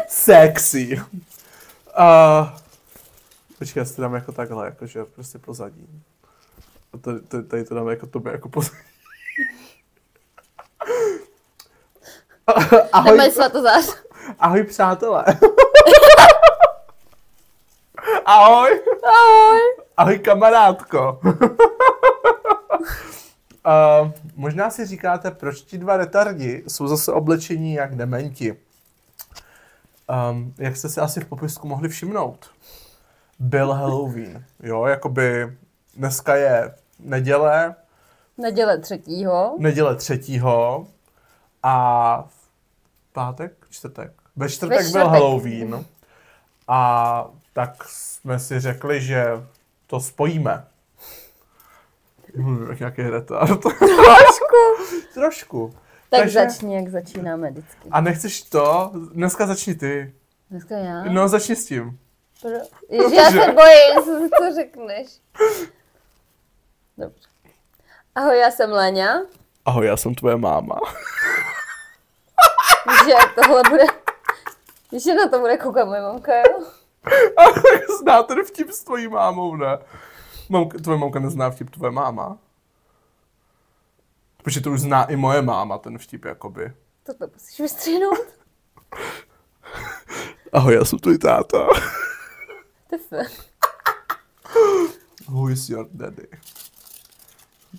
Sexy. Počkej, já si to dám jako takhle, jakože prostě pozadí. A tady to dám jako tobě, jako pozadí. Ahoj. Nemají svatozář. Ahoj, přátelé. Ahoj. Ahoj. Ahoj, kamarádko. Možná si říkáte, proč ti dva retardi jsou zase oblečení jak dementi. Jak jste si asi v popisku mohli všimnout, byl Halloween, jo, jakoby dneska je neděle. Neděle 3. A pátek, čtvrtek. Ve čtvrtek byl Halloween. A tak jsme si řekli, že to spojíme. Jaký retard. Trošku. Takže začni, jak začínáme vždycky. A nechceš to? Dneska začni ty. Dneska já? No, začni s tím. Ježi, já se bojím, co řekneš. Dobře. Ahoj, já jsem Léňa. Ahoj, já jsem tvoje máma. Že tohle bude... Že na to bude koukat moje mamka, jo? Zná ten vtip s tvojí mámou, ne? Tvoje mamka nezná vtip tvoje máma? Protože to už zná i moje máma, ten vtip, jakoby. To musíš vystřihnout. Ahoj, já jsem tvůj táta. Who is your daddy?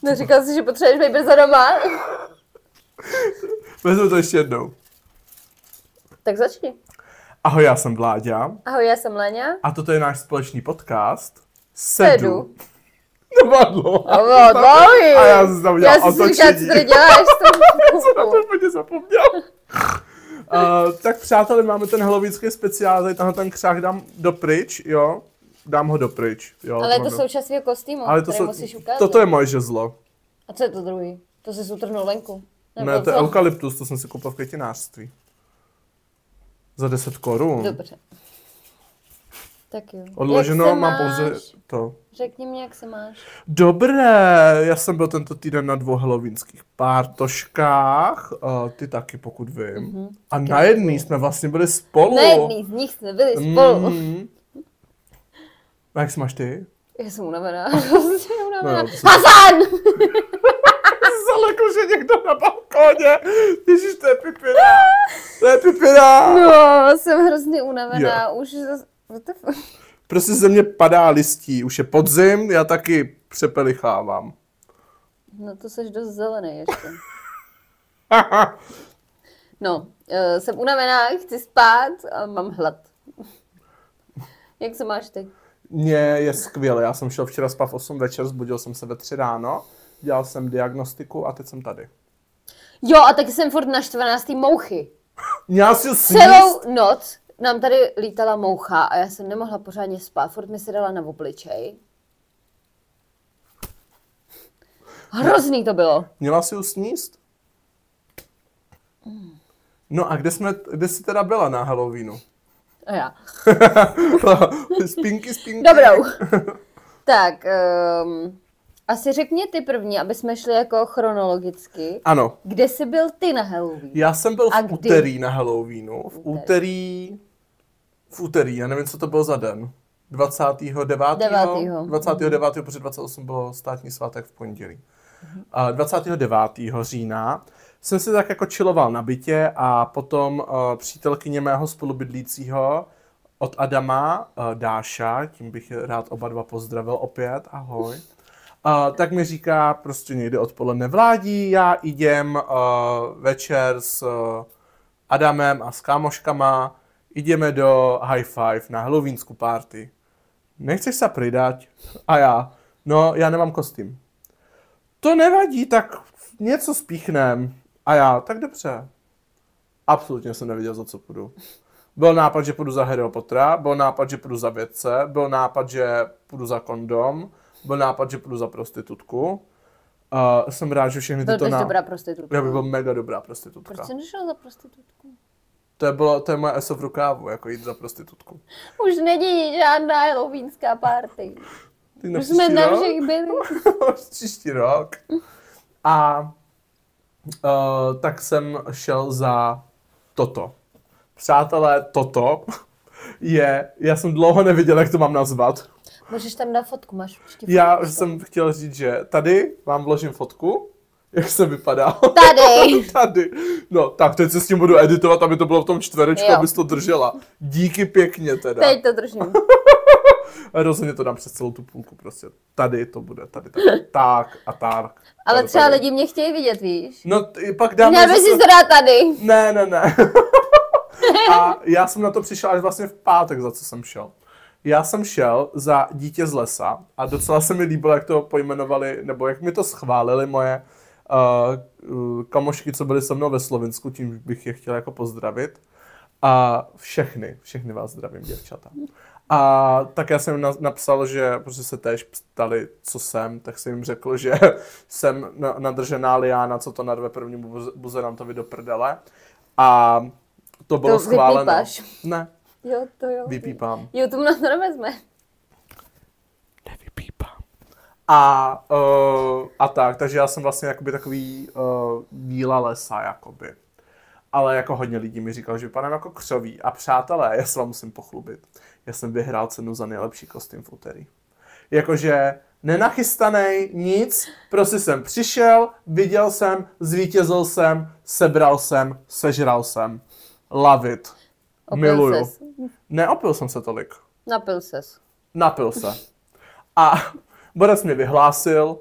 No, říkal jsi, že potřebuješ být brzo doma. Vezmu to ještě jednou. Tak začni. Ahoj, já jsem Vláďa. Ahoj, já jsem Léňa. A toto je náš společný podcast. Sedu. To bylo dlouhé. A já jsem tam udělal otočení. Já si říkám, co děláš. Já jsem na to úplně zapomněl. Tak přátelé, máme ten halloweenský speciál, tady tenhle ten křák dám dopryč, jo. Dám ho dopryč, jo. Ale je to součást svého kostýmu, který musíš ukázat. Toto je moje žezlo. A co je to druhý? To jsi utrhnul venku. Ne, to je eukalyptus, to jsem si koupil v květinářství. Za 10 korun. Dobře. Tak jo. Odloženo mám pouze to. Řekni mi, jak se máš. Dobré, já jsem byl tento týden na 2 halloweenských pártoškách, ty taky, pokud vím. A na jedný jsme vlastně byli spolu. Na jedný z nich jsme byli spolu. A jak se máš ty? Já jsem unavená. Hazan! Zalekl, že někdo na balkóně. Ježiš, to je pipina. To je pipina. No, jsem hrozně unavená. Už Prostě ze mě padá listí. Už je podzim, já taky přepelichávám. No to seš dost zelený ještě. No, jsem unavená, chci spát a mám hlad. Jak se máš ty? Mně je skvěle. Já jsem šel včera spát v 8 večer, zbudil jsem se ve 3 ráno, dělal jsem diagnostiku a teď jsem tady. Jo, a taky jsem furt na 14. mouchy. Měla jsi sníst? Celou noc nám tady lítala moucha a já jsem nemohla pořádně spát. Furt mi se dala na obličej. Hrozný to bylo. Měla jsi sníst? No a kde jsi teda byla na Halloweenu? A já. Spinky. Dobrou. Tak, asi řekni ty první, aby jsme šli jako chronologicky. Ano. Kde jsi byl ty na Halloween? Já jsem byl v úterý na Halloweenu. V úterý, já nevím, co to bylo za den. 29. 29. protože 28 bylo státní svátek v pondělí. 29. října jsem se tak jako chilloval na bytě a potom přítelkyně mého spolubydlícího od Adama, Dáša, tím bych rád oba dva pozdravil opět, ahoj. Tak mi říká prostě někdy odpoledne Vládí, já idem večer s Adamem a s kámoškama, ideme do High Five na halloweenskou party. Nechceš se pridať? A já nemám kostým. To nevadí, tak něco spíchnem. A já, tak dobře. Absolutně jsem nevěděl, za co půjdu. Byl nápad, že půjdu za Harryho Pottera, byl nápad, že půjdu za vědce, byl nápad, že půjdu za kondom, byl nápad, že půjdu za prostitutku. Jsem rád, že všechny tyto nápady... dobrá prostitutka. Já bych byl mega dobrá prostitutka. Proč jsi nešel za prostitutku? To je moje ESO v rukávu, jako jít za prostitutku. Už není žádná halloweenská party. Už jsme na všech byli. Příští rok. A tak jsem šel za toto. Přátelé, toto já jsem dlouho neviděl, jak to mám nazvat. Můžeš tam dát fotku, máš fotku. Já jsem chtěl říct, že tady vám vložím fotku, jak se vypadá. Tady. Tady. No, tak teď se s tím budu editovat, aby to bylo v tom čtverečku, abys to držela. Díky pěkně teda. Teď to držím. Rozhodně to dám přes celou tu půlku prostě. Tady to bude, tady. Tak a tak. Ale tady, třeba tady. lidi mě chtějí vidět, víš? No, pak dáme Měl bys si to dát tady. Ne. A já jsem na to přišel až vlastně v pátek, za co jsem šel. Já jsem šel za Dítě z lesa a docela se mi líbilo, jak to pojmenovali, nebo jak mi to schválili moje kamošky, co byly se mnou ve Slovinsku, tím bych je chtěl jako pozdravit. A všechny vás zdravím, děvčata. A tak já jsem jim napsal, že protože se též ptali, co jsem, tak jsem jim řekl, že jsem nadržená liána, co to narve prvnímu buzerantovi do prdele. A to bylo schváleno. Vypípáš. Ne. Jo, to jo. Vypípám. YouTube nás to nevezme. Nevypípám. A tak, takže já jsem vlastně jakoby takový bílá lesa, jakoby. Ale jako hodně lidí mi říkal, že vypadám jako křoví. A přátelé, já se vám musím pochlubit. Já jsem vyhrál cenu za nejlepší kostým v úterý. Jakože nenachystanej, nic, prostě jsem přišel, viděl jsem, zvítězil jsem, sebral jsem, sežral jsem. Love it. Miluju. Neopil jsem se tolik. Napil se. A Borec mě vyhlásil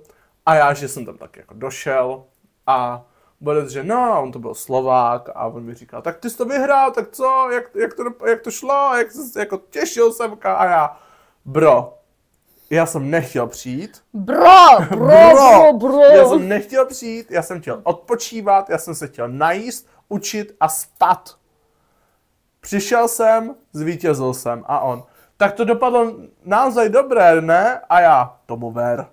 a já, že jsem tam tak jako došel a Borec, že no, on to byl Slovák a on mi říkal, tak ty jsi to vyhrál, tak co, jak to šlo, jako těšil jsem a já, bro, já jsem nechtěl přijít. Bro. Já jsem nechtěl přijít, já jsem chtěl odpočívat, já jsem se chtěl najíst, učit a spát. Přišel jsem, zvítězil jsem a on, tak to dopadlo naozaj dobré, ne? A já, tomu ver.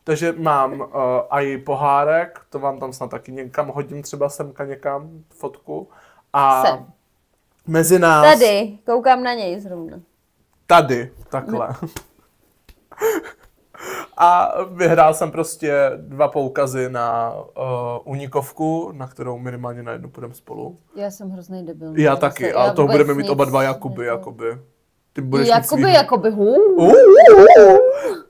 Takže mám i pohárek, to vám tam snad taky někam hodím, třeba semka někam, fotku. A mezi nás... Tady, koukám na něj zrovna. Tady, takhle. A vyhrál jsem prostě 2 poukazy na unikovku, na kterou minimálně na jednu půjdeme spolu. Já jsem hrozný debil. Já taky, ale toho budeme mít oba dva jakoby. Ty budeš jakoby.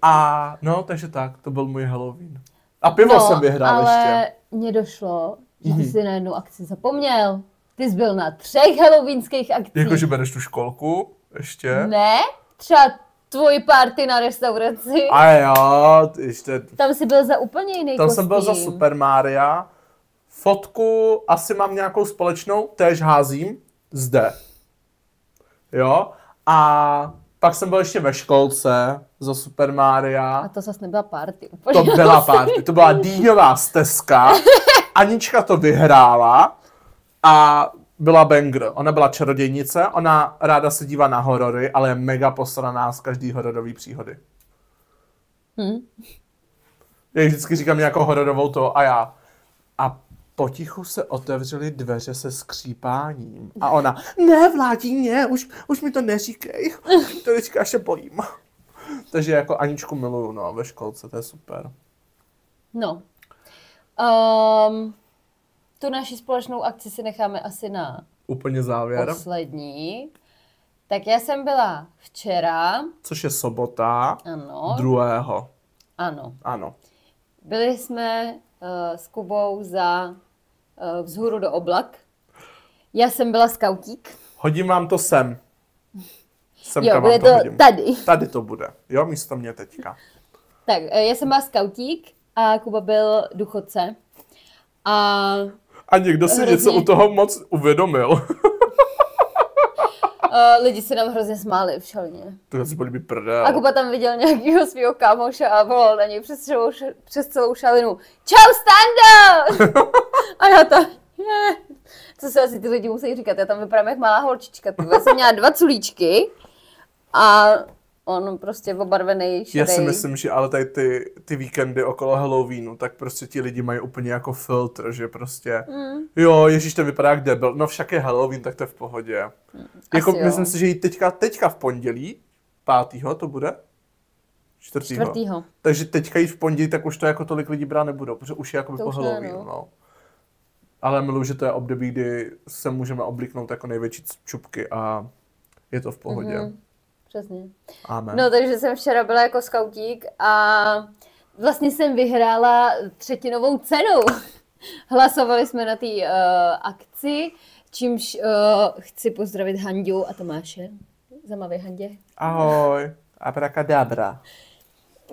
A no, takže tak, to byl můj Halloween. A pivo jsem vyhrál ale ještě. Ale mně došlo, že ty jsi na jednu akci zapomněl. Ty jsi byl na 3 halloweenských akcích. Jakože bereš tu školku ještě? Ne, třeba tvoji party na restauraci. A jo, ještě... Tam jsi byl za úplně jiný Tam kostým. jsem byl za Super Maria. Fotku asi mám nějakou společnou, též házím zde. Jo? A pak jsem byl ještě ve školce za Super Maria. A to zase nebyla party úplně. To byla party, to byla dýňová stezka. Anička to vyhrála a byla banger. Ona byla čarodějnice, ona ráda se dívá na horory, ale je mega posraná z každý hororový příhody. Já vždycky říkám nějakou hororovou to a já. A potichu se otevřely dveře se skřípáním. A ona, ne Vládí, ne, už mi to neříkej. To vždycky až se bojím. Takže jako Aničku miluju, no, ve školce, to je super. No. Tu naši společnou akci si necháme asi na úplně závěr. Poslední. Tak já jsem byla včera. Což je sobota. Ano. 2. Ano. Byli jsme s Kubou za Vzhůru do oblak. Já jsem byla skautík. Hodím vám to sem. Semka jo, bude to hodím. Tady. Tady to bude. Jo, místo mě teďka. Tak, já jsem byla skautík a Kuba byl důchodce. A někdo si něco u toho moc uvědomil. Lidi se nám hrozně smáli v šalně. To si políbí prdel. A Kuba tam viděl nějakého svého kámoše a volal na něj přes celou šalinu. Čau, Stando! A já to... Co se asi ty lidi musí říkat, já tam vypadám jak malá holčička. Já jsem měla 2 culíčky a on prostě obarvený šedej. Já si myslím, že ale tady ty víkendy okolo Halloweenu, tak prostě ti lidi mají úplně jako filtr, že prostě jo, ježíš, to vypadá jak debil. No však je Halloween, tak to je v pohodě. Jako myslím si, že i teďka v pondělí, 5. to bude? 4. Takže teďka jít v pondělí, tak už to jako tolik lidí brát nebudou, protože už je jako po Halloweenu, no. Ale miluji, že to je období, kdy se můžeme obliknout jako největší čupky a je to v pohodě. Mm-hmm. Přesně. Amen. No, takže jsem včera byla jako skautík a vlastně jsem vyhrála 3. cenu. Hlasovali jsme na té akci, čímž chci pozdravit Handu a Tomáše. Zamavě Handě. Ahoj. Abracadabra.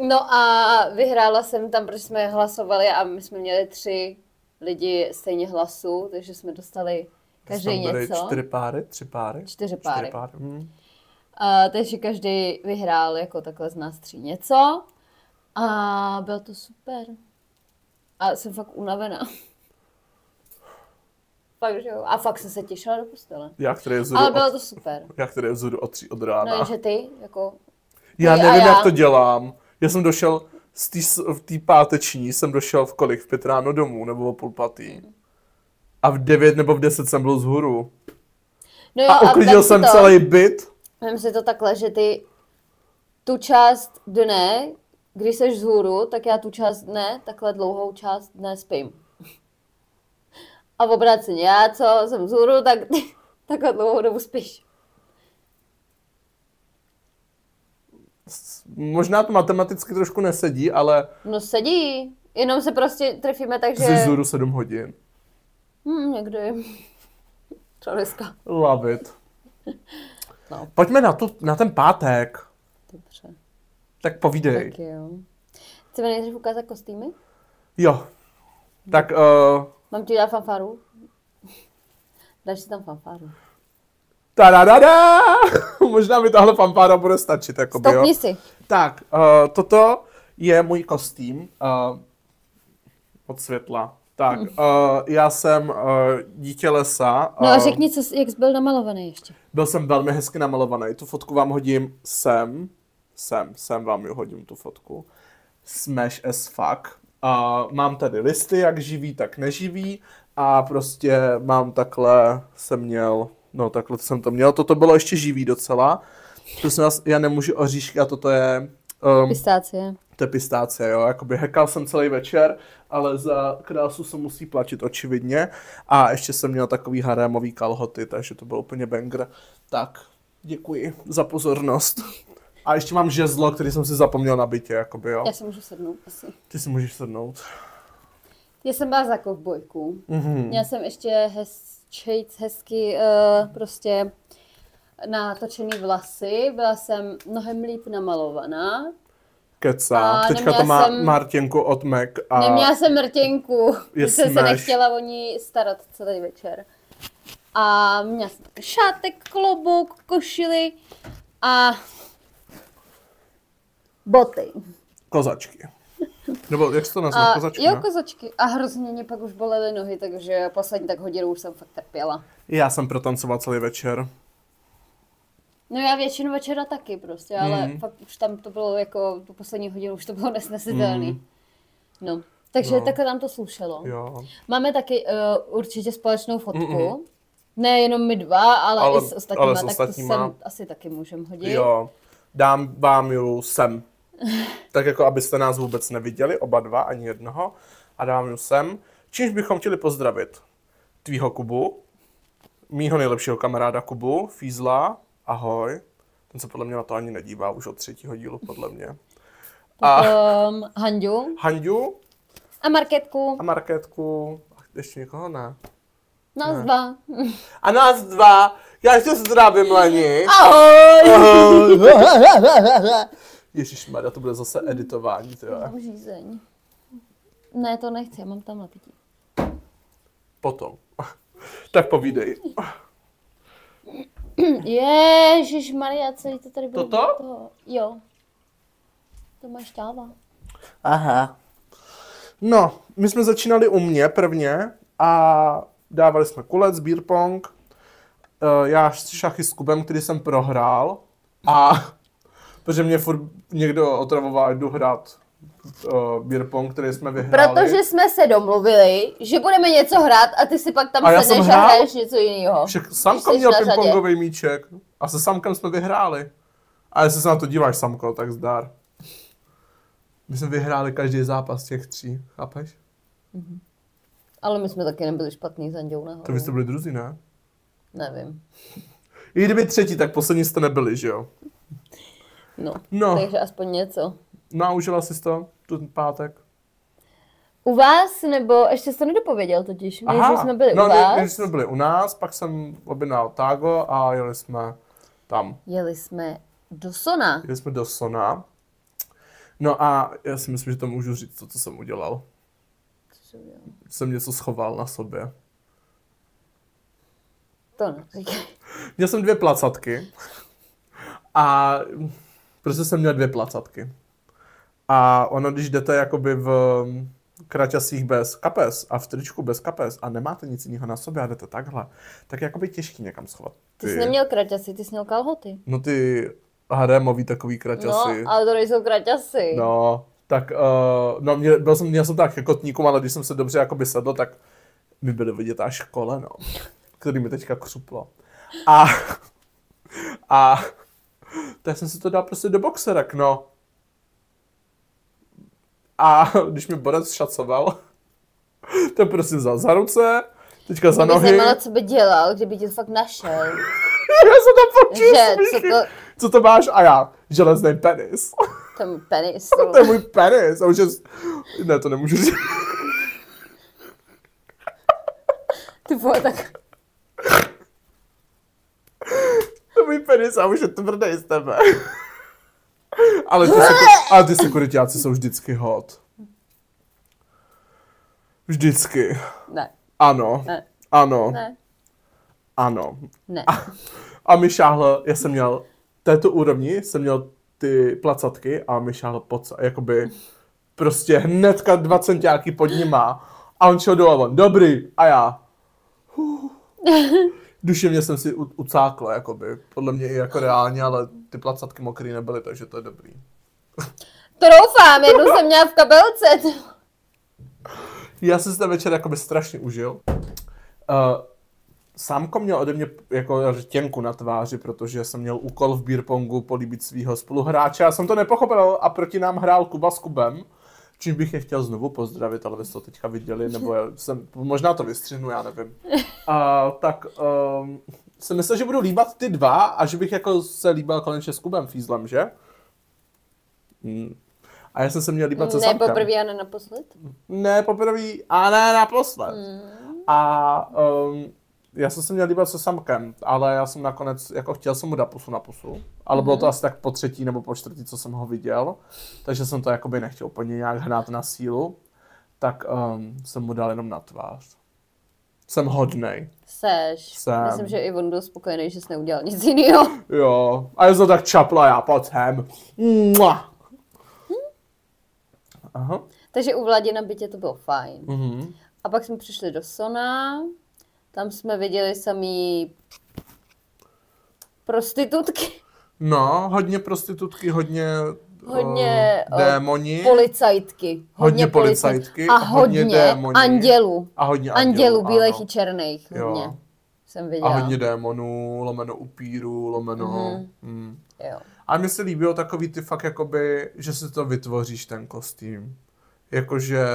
No a vyhrála jsem tam, protože jsme hlasovali a my jsme měli 3 lidi stejně hlasu, takže jsme dostali každý něco. 4 páry? 3 páry? 4 páry. 4 páry. Takže každý vyhrál jako takhle z nás 3 něco. A bylo to super. A jsem fakt unavená. Fakt, že jo. A fakt jsem se těšila do postele. Ale bylo to super. Já který je vzoru od 3 od rána. No, že ty, jako... Já nevím, jak to dělám. Já jsem došel v té páteční, jsem došel v kolik? V 5 ráno domů, nebo o 9:30. A v 9 nebo v 10 jsem byl vzhůru. No jo, a uklidil jsem celý byt. Vem si to takhle, že ty tu část dne, když jsi vzhůru, tak já tu část dne, takhle dlouhou část dne spím. A v obráceně, já co jsem vzhůru, tak ty takhle dlouhou dobu spíš. Možná to matematicky trošku nesedí, ale... No sedí, jenom se prostě trefíme tak, že... Jsi vzhůru 7 hodin. Někdy. Třeba dneska. Love it. No. Pojďme na ten pátek. Dobře. Tak povídej. Tak jo. Chceme nejdřív ukázat kostýmy? Jo. Tak... Mám ti dát fanfáru? Dáš si tam fanfáru. Tadadada! Možná mi tahle fanfára bude stačit. Jakoby, stopni si. Tak, toto je můj kostým od světla. Tak, já jsem dítě lesa. No a řekni, jak jsi byl namalovaný ještě. Byl jsem velmi hezky namalovaný. Tu fotku vám hodím sem vám ji hodím, tu fotku. Smash as fuck. Mám tady listy, jak živý, tak neživý. A prostě mám takhle, takhle jsem to měl. Toto bylo ještě živý docela. Prosím vás, já nemůžu oříšky a toto je... pistácie. To je pistácie, jo. Jakoby hekal jsem celý večer, ale za krásu se musí platit očividně. A ještě jsem měl takový harémový kalhoty, takže to bylo úplně banger. Tak, děkuji za pozornost. A ještě mám žezlo, který jsem si zapomněl na bytě, jakoby, jo. Já si můžu sednout asi. Ty si můžeš sednout. Já jsem byla za kovbojku. Mm-hmm. Já jsem ještě hezky prostě natočený vlasy. Byla jsem mnohem líp namalovaná. Kecá. Teďka to má Martěnku od Mac. Neměla jsem Martěnku. Jsem se nechtěla o ní starat celý večer. A měla jsem takový šátek, klobouk, košili a boty. Kozačky. Nebo jak se to nazve? Kozačky, jo, kozačky. A hrozně mě pak už bolely nohy, takže poslední tak hodinu už jsem fakt trpěla. Já jsem protancoval celý večer. No já většinu večera taky prostě, ale fakt už tam to bylo jako, tu poslední hodinu už to bylo nesnesitelný. No, takže takhle nám to slušelo. Jo. Máme taky určitě společnou fotku. Ne jenom my dva, ale i s ostatníma, tak to sem asi taky můžeme hodit. Jo, dám vám ju sem. Tak jako abyste nás vůbec neviděli, oba dva, ani jednoho. A dám ju sem. Čímž bychom chtěli pozdravit tvýho Kubu, mýho nejlepšího kamaráda Kubu, Fízla, ahoj. Ten se podle mě na to ani nedívá, už od 3. dílu, podle mě. A Hanďu. A Markétku. A ještě někoho ne. Nás dva. A nás dva. Já tě zdravím, Leni. Ahoj. Ježišmarja, to bude zase editování. Mám žízeň. Ne, to nechci, já mám tam napití. Potom. Tak povídej. Ježišmarja, celý to tady bylo. Toto? Jo. To máš táva. Aha. No, my jsme začínali u mě prvně a dávali jsme kulec, beer pong. Já šachy s Kubem, který jsem prohrál. A protože mě furt někdo otravoval, jdu hrát beer pong, který jsme vyhráli. Protože jsme se domluvili, že budeme něco hrát a ty si pak tam sedneš a hraješ něco jiného. Samko měl pingpongový míček a se Samkem jsme vyhráli. A jestli se na to díváš, Samko, tak zdar. My jsme vyhráli každý zápas těch 3, chápeš? Ale my jsme taky nebyli špatný s Andělou nahoru. To byste byli druzí, ne? Nevím. I kdyby třetí, tak poslední jste nebyli, že jo? No. Takže aspoň něco. No a užila jsi to, ten pátek? U vás, nebo ještě jsi to nedopověděl totiž, že jsme byli u vás. Když jsme byli u nás, pak jsem objednal Tágo a jeli jsme tam. Jeli jsme do Sona. No a já si myslím, že to můžu říct, co jsem udělal. Jsem něco schoval na sobě. To neříkej. Měl jsem 2 placatky. A prostě jsem měl 2 placatky. A ono, když jdete jakoby v kraťasích bez kapes a v tričku bez kapes a nemáte nic jiného na sobě a jdete takhle, tak je jakoby těžký někam schovat. Ty jsi neměl kraťasy, ty jsi měl kalhoty. No ty harémový takový kraťasy. No, ale to nejsou kraťasy. No, tak měl jsem tak kotníkům, ale když jsem se dobře jakoby sedl, tak mi byly vidět až koleno, který mi teďka křuplo. A tak jsem si to dal prostě do boxerek, no. A když mi borec šacoval, tak prostě vzal za ruce, teďka za nohy. Mě zajímalo, co by dělal, kdyby tě to fakt našel. Já jsem tam počul co to máš? A já, železný penis. To je můj penis. To je můj penis. A už je... Ne, to nemůžu říct. Ty vole, tak... To je můj penis a už je tvrdý z tebe. Ale ty sekuritáci jsou vždycky hot. Vždycky. Ne. Ano. Ne. Ano. Ne. Ano. Ne. A mi šáhl, já jsem měl této úrovni, jsem měl ty placatky a mi šáhl jakoby prostě hnedka 2 centiáky pod nima. A on šel dolů, dobrý. A já. Duševně jsem si ucákl, jakoby. Podle mě i jako reálně, ale ty placatky mokrý nebyly, takže to je dobrý. To doufám, jednou jsem měla v kabelce. Já jsem si ten večer jakoby strašně užil. Sámko měl ode mě jako rtěnku na tváři, protože jsem měl úkol v beer pongu políbit svého spoluhráče. Já jsem to nepochopil a proti nám hrál Kuba s Kubem. Čím bych je chtěl znovu pozdravit, ale vy jste to teďka viděli, nebo možná to vystřihnu, já nevím. Tak jsem myslel, že budu líbat ty 2 a že bych jako se líbal konečně s Kubem Fízlem, že? A já jsem se měl líbat se Sámkem. Ne poprvé a ne naposled? Ne poprvé a ne naposled. A já jsem se měl líbat se Sámkem, ale já jsem nakonec, jako chtěl jsem mu dát pusu na pusu, ale bylo to asi tak po 3. nebo po 4., co jsem ho viděl, takže jsem to jakoby nechtěl úplně nějak hnát na sílu, tak jsem mu dal jenom na tvář. Jsem hodnej. Jsem. Myslím, že i on byl spokojený, že jsi neudělal nic jiného. Jo, a já jsem tak čapla, já pojď sem. Aha. Takže u Vladě na bytě to bylo fajn. A pak jsme přišli do Sona. Tam jsme viděli samý prostitutky. No, hodně prostitutky, hodně démoni. Policajtky. Hodně policajtky. A hodně démoni. Andělů. A hodně andělů bílých i černých. Hodně. Jo. Jsem viděla. A hodně démonů, lomeno upírů, lomeno... Jo. A mně se líbilo takový ty fakt jakoby, že si to vytvoříš ten kostým. Jakože...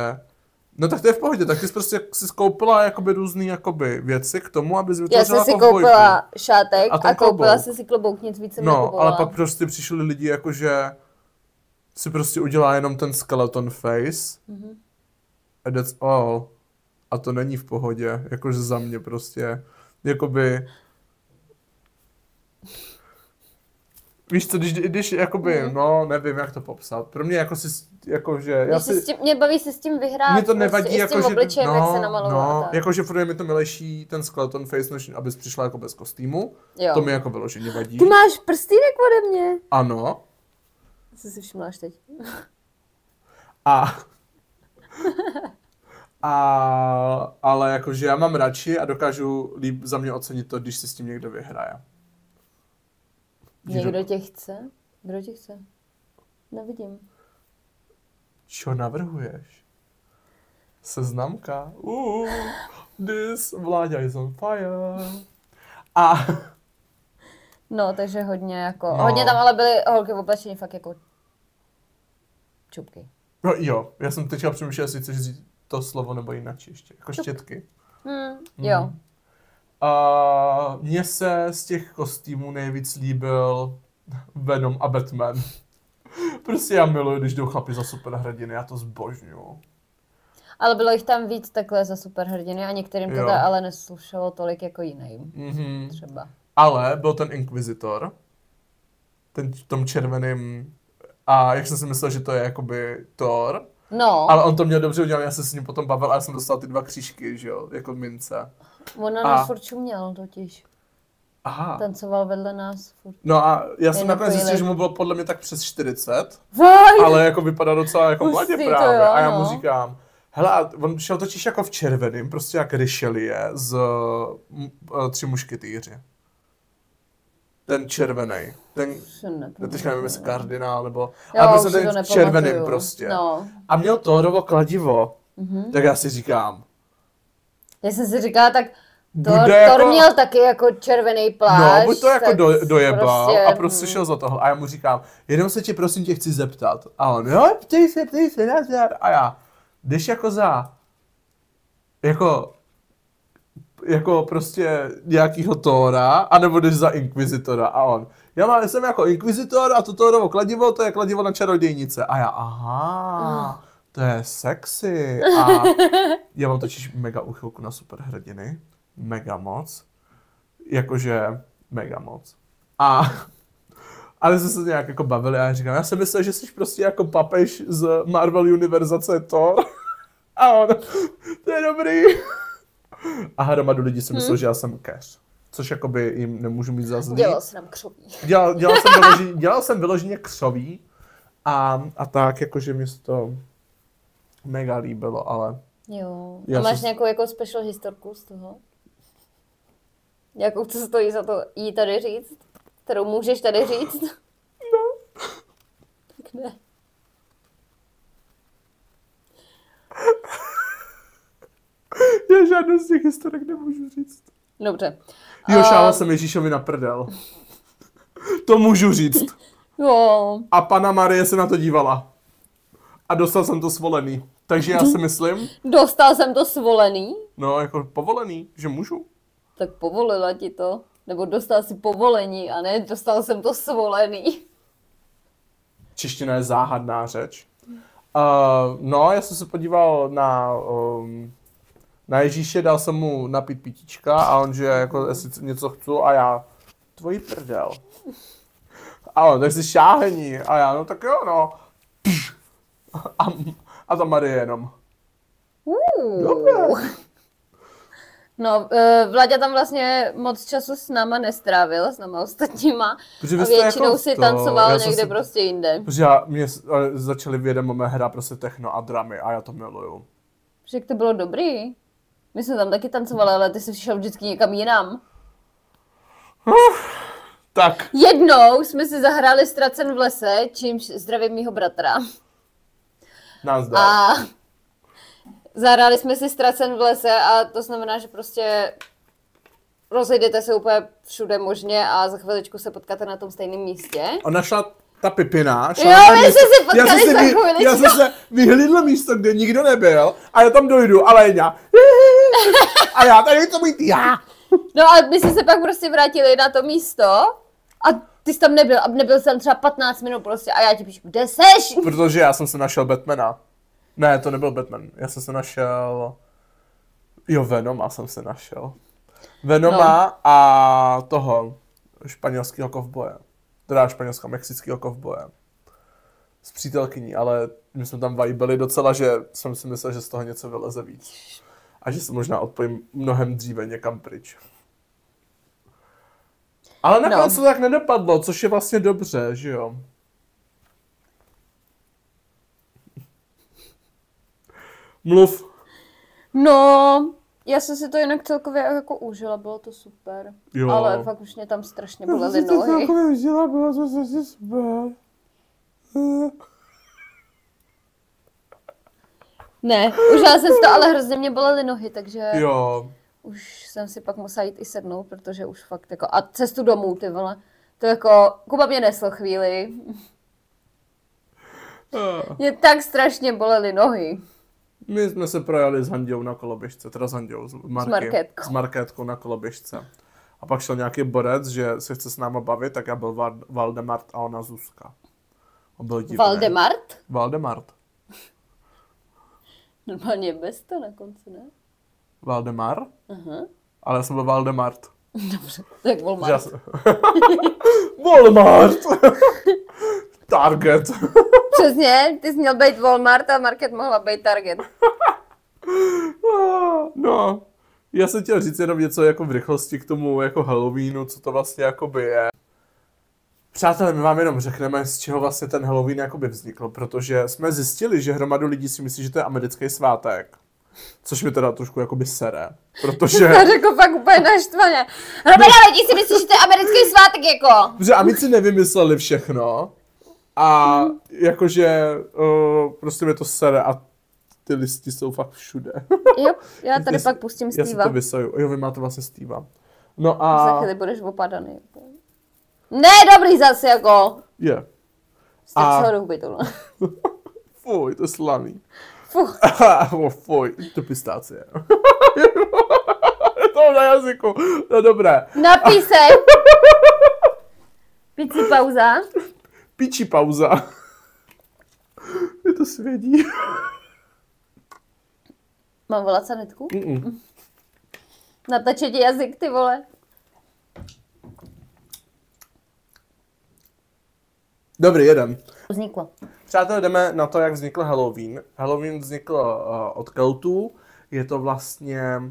No tak to je v pohodě, tak ty jsi prostě si koupila jakoby různý jakoby věci k tomu, abys vytvořila Já jsem si koupila šátek a koupila jsem si klobouk, nic víc jsem nekupovala. Ale pak prostě přišli lidi jakože si prostě udělá jenom ten skeleton face and that's all. A to není v pohodě, jakože za mě prostě, jakoby... Víš co, když jakoby, no, nevím, jak to popsat. Pro mě jako si, jakože... Mě baví se s tím vyhrát. Mě to nevadí, prostě, jako, s tím obličejem, jak se namalovala. Jakože furt mi to milejší ten skeleton face, než abys přišla jako bez kostýmu. Jo. To mi jako vyloženě vadí. Ty máš prstýnek ode mě. Ano. Jsi si všimla až teď. Ale jakože já mám radši a dokážu líp za mě ocenit to, když si s tím někdo vyhraje. Někdo tě chce? Kdo tě chce? Nevidím. Co navrhuješ? Seznamka. This Vláďa is on fire. No, takže hodně jako... No. Hodně tam ale byly holky oblečení fakt jako čupky. No jo, já jsem teďka přemýšlel, jestli chceš říct to slovo nebo jinak ještě, jako štětky. Jo. A mně se z těch kostýmů nejvíc líbil Venom a Batman. Prostě já miluji, když jdou chlapi za superhrdiny, já to zbožňuju. Ale bylo jich tam víc takhle za superhrdiny a některým to ale neslušelo tolik jako jiným. Třeba. Ale byl ten Inquisitor, ten v tom červeným, a jak jsem si myslel, že to je jakoby Thor. No. Ale on to měl dobře udělat, já jsem s ním potom bavil a já jsem dostal ty 2 křížky, že jo, jako mince. On na nás furt čuměl totiž. Aha. Tancoval vedle nás furt. No a já jsem nakonec zjistil, že mu bylo podle mě tak přes 40. Fajn. Ale jako vypadá docela jako mladě právě. Jo, a já mu říkám, hele, on šel totiž jako v červeným, prostě jak Richelieu z 3 mušketýři. Ten červený. Teďka nevím, jestli kardinál, nebo... ale prostě ten červeným prostě. No. A měl Thorovo kladivo. Tak já si říkám... Já jsem si říkala, tak Thor měl taky jako červený plášť. No, buď to jako dojebal prostě, a prostě šel za tohle. A já mu říkám, jenom se tě prosím tě chci zeptat. A on, jo, ptej se, nazdar. A já, jdeš jako za... Jako prostě nějakýho Thora, anebo jdeš za Inquisitora. A on, já jsem jako Inquisitor a to Thorovo kladivo, to je kladivo na čarodějnice. A já, aha, to je sexy. A já mám totiž mega úchylku na superhrdiny. Mega moc. Jakože mega moc. Ale jsme se nějak jako bavili a já říkám, já jsem myslel, že jsi prostě jako papež z Marvel univerzace Thor. A on, to je dobrý. A hromadu lidí si myslel, že já jsem keř. Což jakoby jim nemůžu mít za zlý. Dělal jsi nám křoví. Dělal jsem vyloženě křoví. A tak jakože mi se to mega líbilo, ale... Jo. A máš nějakou jako special historku z toho? Jakou, co stojí za to jí tady říct? Kterou můžeš tady říct? No. Tak ne. Já žádnou z těch historek nemůžu říct. Dobře. Jo, šála jsem Ježíšovi na prdel. To můžu říct. Jo. A Panna Marie se na to dívala. A dostal jsem to svolený. Takže já si myslím... Dostal jsem to svolený? No, jako povolený, že můžu. Tak povolila ti to. Nebo dostal si povolení a ne, dostal jsem to svolený. Čeština je záhadná řeč. No, já jsem se podíval na Ježíše, dal jsem mu napít pitíčka a on, že jako jestli něco chci a já, tvojí prdel. A on, tak si šáhení. A já, no tak jo, no. A ta Marie jenom. Dobré. No, Vláďa tam vlastně moc času s náma nestrávil, s náma ostatníma. A většinou jako si tancoval někde prostě jinde. Protože mě začaly vědomé mé hra prostě techno a dramy a já to miluju. Protože to bylo dobrý. My jsme tam taky tancovali, ale ty jsi šel vždycky někam jinam. Tak. Jednou jsme si zahráli Ztracen v lese, čímž zdravím mýho bratra. Nazdar. A zahráli jsme si Ztracen v lese a to znamená, že prostě rozejdete se úplně všude možně a za chviličku se potkáte na tom stejném místě. Ona šla ta Pipina. Jo, my jsme se potkali za chviličku. Já jsem se vyhlídl místo, kde nikdo nebyl a já tam dojdu a Léňa. A já tady to být já. No a my jsme se pak prostě vrátili na to místo a ty jsi tam nebyl a nebyl jsem třeba 15 minut prostě a já ti píšu, kde seš? Protože já jsem se našel Batmana. Ne, to nebyl Batman, já jsem se našel... Jo, Venoma jsem se našel. Venoma no. A toho španělského kovboje. Teda španělsko-mexického kovboje. S přítelkyní, ale my jsme tam vibili docela, že jsem si myslel, že z toho něco vyleze víc. A že se možná odpojím mnohem dříve někam pryč. Ale nakonec to tak nedopadlo, což je vlastně dobře, že jo? Mluv. No, já jsem si to jinak celkově jako užila, bylo to super. Jo. Ale fakt už mě tam strašně bolely nohy. Já jsem to celkově užila, bylo to strašně super. Ne, užila jsem si to, ale hrozně mě bolely nohy, takže jo. Už jsem si pak musela jít i sednout, protože už fakt jako, a cestu domů, ty vole, to jako, Kuba mě nesl chvíli. Mě tak strašně bolely nohy. My jsme se projeli s Handějou na koloběžce, teda s Handějou, s Markétkou na koloběžce. A pak šel nějaký borec, že se chce s náma bavit, tak já byl Valdemart a ona Zuzka. Valdemart? Valdemart. Normálně bez to na konci, ne? Valdemar? Ale já jsem byl Valdemart. Dobře, tak Walmart. Walmart! Target. Přesně, ty jsi měl být Walmart a Market mohla být Target. No, já jsem chtěl říct jenom něco jako v rychlosti k tomu jako Halloweenu, co to vlastně jakoby je. Přátelé, my vám jenom řekneme, z čeho vlastně ten Halloween jakoby vznikl, protože jsme zjistili, že hromadu lidí si myslí, že to je americký svátek. Což mi teda trošku jakoby sere, protože... To řekl fakt úplně naštvaně. Hromada lidí si myslí, že to je americký svátek jako. Protože amici nevymysleli všechno a jakože prostě mi to sere a ty listy jsou fakt všude. Jo, já tady pak pustím Steva. Já si to vysaju. Jo, vy máte vlastně Steva. No a... Za chvíli budeš opadaný. Ne, dobrý zase jako. Je. Jste celou dobu tohle. Fuj, to je slaný. Fuh. Fuj, to pistácie. To na jazyku. No dobré. Napísej. Picí pauza. Pičí pauza. Je to svědí. Mám volat sanitku? Natače ti jazyk, ty vole. Dobrý, jeden. Vzniklo. Přátelé, jdeme na to, jak vznikl Halloween. Halloween vznikl od Keltů. Je to vlastně...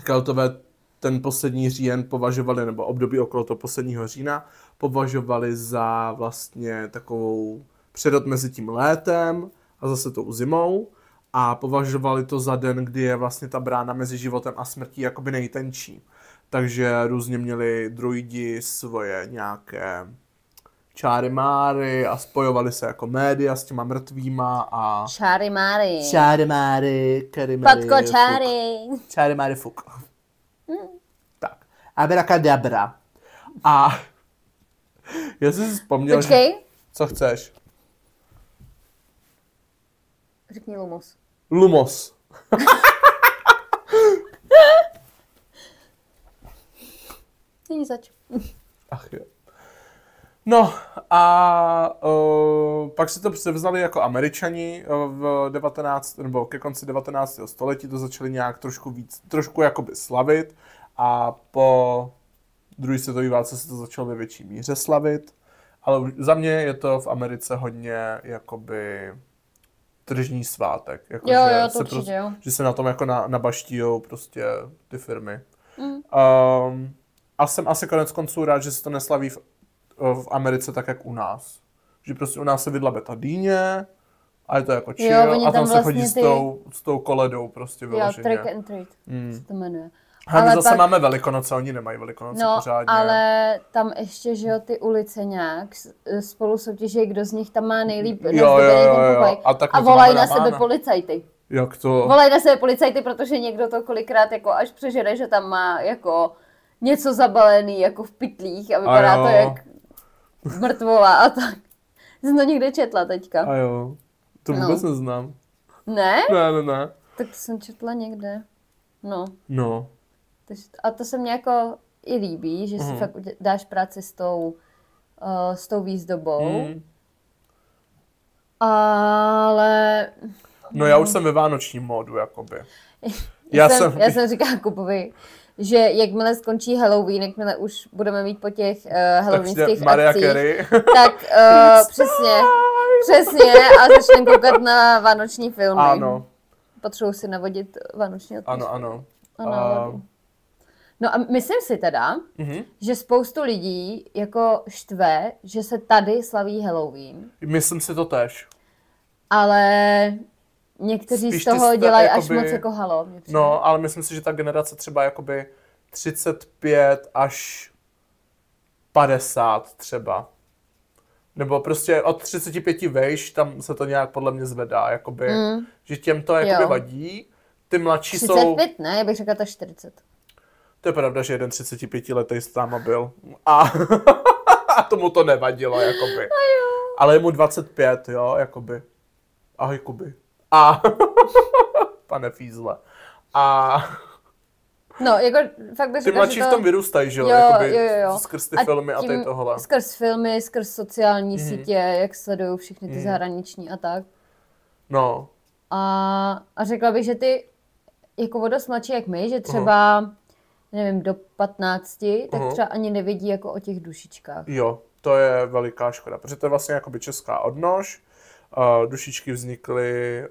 Keltové ten poslední říjen považovali, nebo období okolo toho posledního října, považovali za vlastně takovou předot mezi tím létem a zase tou zimou. A považovali to za den, kdy je vlastně ta brána mezi životem a smrtí jakoby nejtenčí. Takže různě měli druidi svoje nějaké čáry máry a spojovali se jako média s těma mrtvýma a... Čáry máry. Čáry máry, karimáry, Patko čáry. Čáry máry, fuk. Tak. Abracadabra. A... Já jsem si vzpomněl, Počkej. Že... Co chceš? Řekni Lumos. Lumos. Není zač. Ach jo. No a pak se to převzali jako Američani v 19. nebo ke konci 19. století, to začali nějak trošku jakoby slavit a po druhé světové válce se to začalo ve větší míře slavit, ale za mě je to v Americe hodně jakoby tržní svátek. Jako, jo, to určitě, jo. Že se na tom jako nabaštijou prostě ty firmy. A jsem asi konec konců rád, že se to neslaví v Americe tak, jak u nás. Že prostě u nás se vydlabe ta dýně a je to jako chill a tam se vlastně chodí s tou koledou prostě vyloženě. Jo, trick and treat se to jmenuje. Ale my zase pak... máme Velikonoce, oni nemají Velikonoce pořádně. Ale tam ještě, že jo, ty ulice nějak spolu soutěží, kdo z nich tam má nejlíp nezdobený ten pokoj. A volají na sebe policajty. Jak to? Volají na sebe policajty, protože někdo to kolikrát jako až přežere, že tam má jako něco zabalený jako v pytlích a vypadá to jak mrtvola a tak. Jsem to někde četla teďka. A jo, to vůbec neznám. Ne? Ne. Tak to jsem četla někde. No. A to se mně jako i líbí, že si fakt dáš práci s tou výzdobou. Ale... No já už jsem ve vánočním módu, jakoby. Já jsem říkala Kubovi, že jakmile skončí Halloween, jakmile už budeme mít po těch halloweenských akcích, tak přesně a začneme koukat na vánoční filmy. Ano. Potřebuji si navodit vánoční atmosféru. Ano. No a myslím si teda, že spoustu lidí jako štve, že se tady slaví Halloween. Myslím si to též. Ale někteří spíš z toho dělají až moc jako halo. No, ale myslím si, že ta generace třeba jakoby 35 až 50 třeba. Nebo prostě od 35 vejš, tam se to nějak podle mě zvedá, jakoby, že těm to jakoby vadí. Ty mladší 35, jsou... 35, ne, já bych řekla tak 40. To je pravda, že jeden 35letý s náma byl. A tomu to nevadilo, jakoby. Ale je mu 25, jo, jakoby. Ahoj, Kuby. A pane Fízle. A no, jako fakt bych ty řekla, mladší v tom vyrůstají, že jo? Jo. Skrz ty filmy a tady tohle. Skrz filmy, skrz sociální sítě, jak sledují všechny ty zahraniční a tak. No. A řekla bych, že ty jako o dost mladší jak my, že třeba, nevím, do 15, tak třeba ani nevědí jako o těch dušičkách. Jo, to je veliká škoda, protože to je vlastně jakoby česká odnož. Dušičky vznikly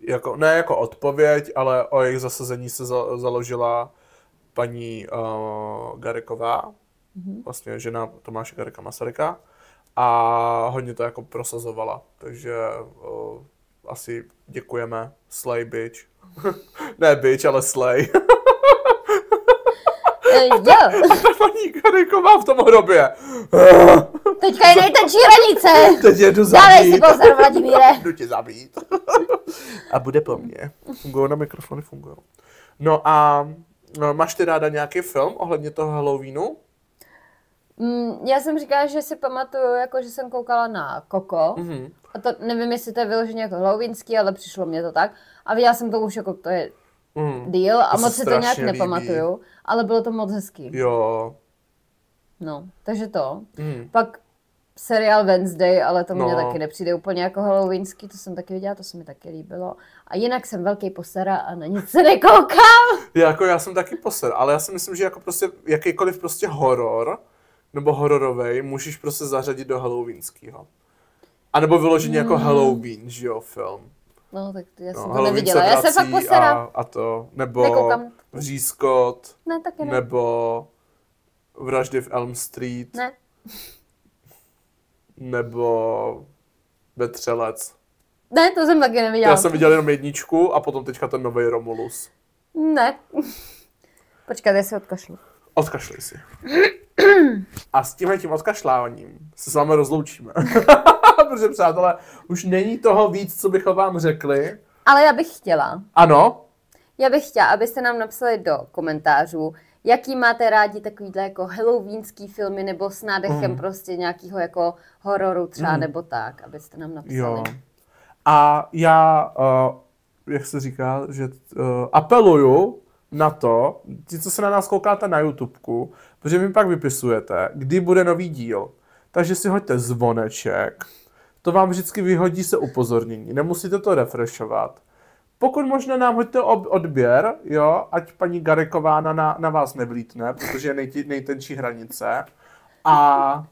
jako, ne jako odpověď, ale o jejich zasazení se založila paní Gareková, vlastně žena Tomáše Garrigua Masaryka, a hodně to jako prosazovala, takže asi děkujeme, slay bitch. Ne bitch, ale slay. Jo. A ta paní Garrigová v tom hrobě. Teďka je nejtenčí hranice. Teď jedu zabít. Dávej si pozor, Vladimíre. Jdu tě zabít. A bude po mně. Fungují na mikrofony, fungují. No a máš ty ráda nějaký film ohledně toho Halloweenu? Já jsem říkala, že si pamatuju, jako, že jsem koukala na Coco. A to nevím, jestli to je vyloženě jako halloweenský, ale přišlo mě to tak. A viděla jsem to už jako, to je díl a moc si to nějak nepamatuju. Ale bylo to moc hezký. Jo. No, takže to. Pak seriál Wednesday, ale to mě taky nepřijde úplně jako halloweenský, to jsem taky viděla, to se mi taky líbilo. A jinak jsem velký posera a na nic se nekoukám. Já jsem taky poser, ale já si myslím, že jako prostě jakýkoliv prostě horor, nebo hororovej, můžeš prostě zařadit do halloweenskýho. A nebo vyloženě jako Halloween, že jo, film. No, tak já jsem to neviděla, já jsem fakt posera. A to, nebo nekoukám. Vřízkot, Ne, taky ne. nebo Vraždy v Elm Street. Ne. Nebo Vetřelec. Ne, to jsem taky neviděla. Já jsem viděl jenom jedničku a potom teďka ten nový Romulus. Ne. Počkat, já si odkašlu. Odkašlej si. A s tím odkašláváním se s vámi rozloučíme. Protože, přátelé, už není toho víc, co bychom vám řekli. Ale já bych chtěla. Ano? Já bych chtěla, abyste nám napsali do komentářů, jaký máte rádi takovýhle jako halloweenský filmy nebo s nádechem prostě nějakého jako hororu třeba nebo tak, abyste nám napsali. Jo. A já, jak se říká, že apeluju na to, ti, co se na nás koukáte na YouTubeku, protože mi pak vypisujete, kdy bude nový díl. Takže si hoďte zvoneček, to vám vždycky vyhodí se upozornění, nemusíte to refreshovat. Pokud možno nám hoďte odběr, jo, ať paní Garrigová na vás nevlítne, protože je nejtenčí hranice. A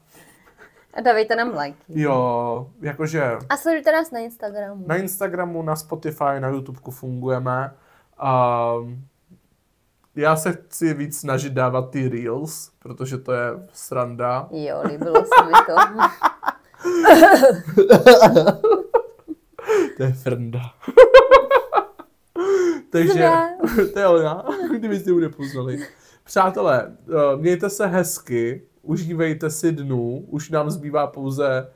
dávejte nám like. Jo, jakože... A sledujte nás na Instagramu. Na Instagramu, na Spotify, na YouTubeku fungujeme. Já se chci víc snažit dávat ty reels, protože to je sranda. Jo, líbilo se mi to. To je frnda. Takže, to je ona, kdybyste ji nepoznali. Přátelé, mějte se hezky, užívejte si dnů, už nám zbývá pouze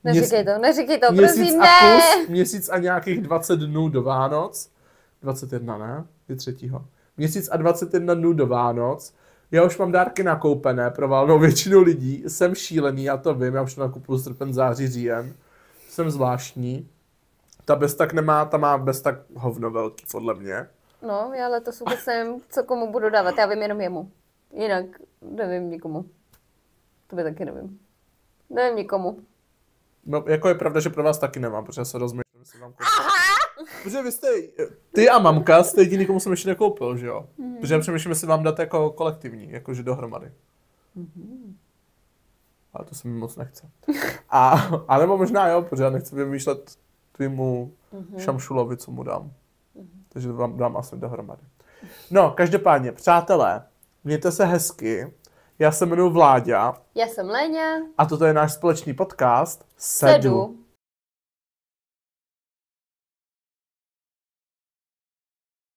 neříkej to, prosím, ne! Měsíc a nějakých 20 dnů do Vánoc. 21, ne? Je 3. Měsíc a 21 dnů do Vánoc. Já už mám dárky nakoupené pro valnou většinu lidí. Jsem šílený, já to vím, já už to nakupuju srpen, září, říjen. Jsem zvláštní. Ta bez tak nemá, ta má bez tak hovno velký, podle mě. No, já letos vůbec nevím, co komu budu dávat, já vím jenom jemu. Jinak nevím nikomu. To by taky nevím. Nevím nikomu. No, jako je pravda, že pro vás taky nemám, protože já se rozmýšlím, jestli vám koupil. Protože vy jste, ty a mamka jste jediný, komu jsem ještě nekoupil, že jo? Protože já přemýšlím, jestli vám dát jako kolektivní, jakože dohromady. Ale to se mi moc nechce. A nebo možná jo, protože já nechci vymýšlet tvýmu šamšulovi, co mu dám. Takže vám dám asi dohromady. No, každopádně, přátelé, mějte se hezky. Já se jmenuji Vláďa. Já jsem Léňa. A toto je náš společný podcast Sedu.